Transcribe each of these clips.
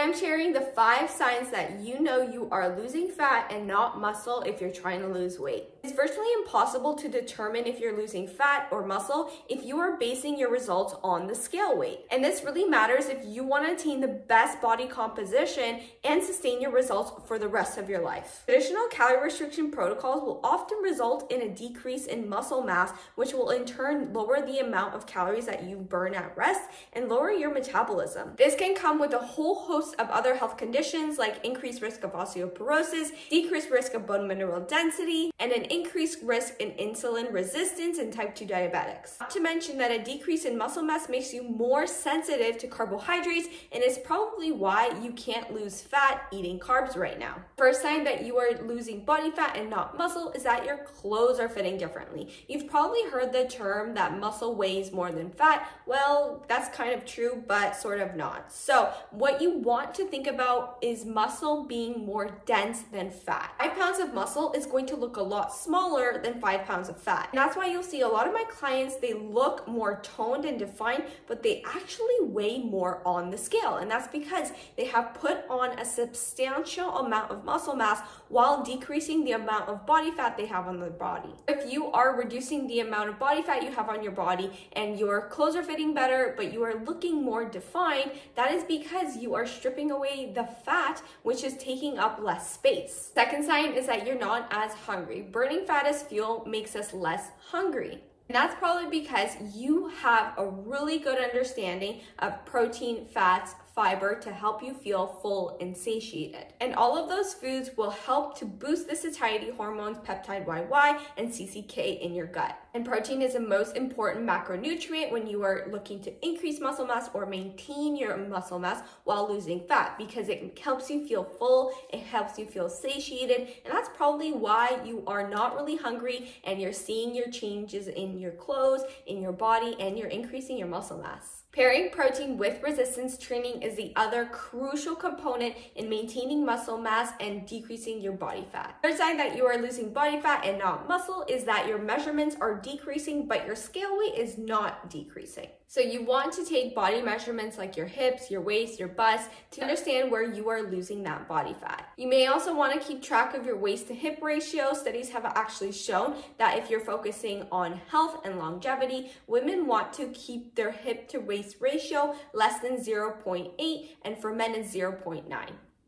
I'm sharing the 5 signs that you know you are losing fat and not muscle if you're trying to lose weight. It's virtually impossible to determine if you're losing fat or muscle if you are basing your results on the scale weight. And this really matters if you want to attain the best body composition and sustain your results for the rest of your life. Traditional calorie restriction protocols will often result in a decrease in muscle mass, which will in turn lower the amount of calories that you burn at rest and lower your metabolism. This can come with a whole host of other health conditions like increased risk of osteoporosis, decreased risk of bone mineral density, and an increased risk in insulin resistance in type 2 diabetics. Not to mention that a decrease in muscle mass makes you more sensitive to carbohydrates and is probably why you can't lose fat eating carbs right now. First sign that you are losing body fat and not muscle is that your clothes are fitting differently. You've probably heard the term that muscle weighs more than fat. Well, that's kind of true, but sort of not. So what you want to think about is muscle being more dense than fat. 5 pounds of muscle is going to look a lot smaller than 5 pounds of fat. And that's why you'll see a lot of my clients, they look more toned and defined, but they actually weigh more on the scale. And that's because they have put on a substantial amount of muscle mass while decreasing the amount of body fat they have on their body. If you are reducing the amount of body fat you have on your body and your clothes are fitting better, but you are looking more defined, that is because you are stripping away the fat, which is taking up less space. Second sign is that you're not as hungry. Burning fat as fuel makes us less hungry. And that's probably because you have a really good understanding of protein, fats, fiber to help you feel full and satiated. And all of those foods will help to boost the satiety hormones peptide YY and CCK in your gut. And protein is the most important macronutrient when you are looking to increase muscle mass or maintain your muscle mass while losing fat, because it helps you feel full, it helps you feel satiated, and that's probably why you are not really hungry and you're seeing your changes in your clothes, in your body, and you're increasing your muscle mass. Pairing protein with resistance training is the other crucial component in maintaining muscle mass and decreasing your body fat. Third sign that you are losing body fat and not muscle is that your measurements are decreasing, but your scale weight is not decreasing. So you want to take body measurements like your hips, your waist, your bust to understand where you are losing that body fat. You may also want to keep track of your waist to hip ratio. Studies have actually shown that if you're focusing on health and longevity, women want to keep their hip to waist ratio less than 0.8, and for men is 0.9.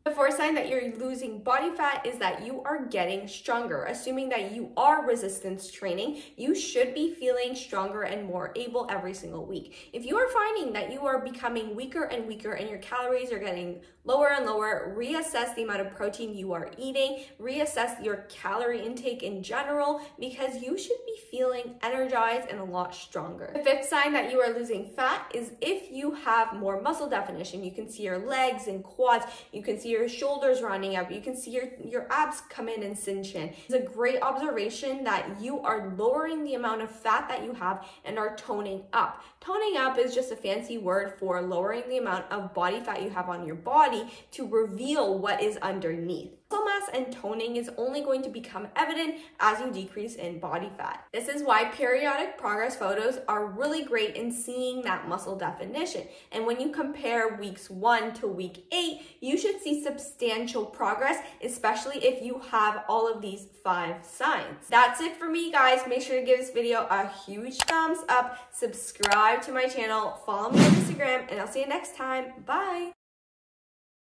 The fourth sign that you're losing body fat is that you are getting stronger. Assuming that you are resistance training, you should be feeling stronger and more able every single week. If you are finding that you are becoming weaker and weaker and your calories are getting lower and lower, reassess the amount of protein you are eating, reassess your calorie intake in general, because you should be feeling energized and a lot stronger. The fifth sign that you are losing fat is if you have more muscle definition. You can see your legs and quads, you can see your shoulders rounding up, you can see your abs come in and cinch in. It's a great observation that you are lowering the amount of fat that you have and are toning up. Toning up is just a fancy word for lowering the amount of body fat you have on your body to reveal what is underneath. Muscle mass and toning is only going to become evident as you decrease in body fat. This is why periodic progress photos are really great in seeing that muscle definition. And when you compare weeks 1 to week 8, you should see substantial progress, especially if you have all of these 5 signs. That's it for me, guys. Make sure to give this video a huge thumbs up, subscribe to my channel, follow me on Instagram, and I'll see you next time. Bye.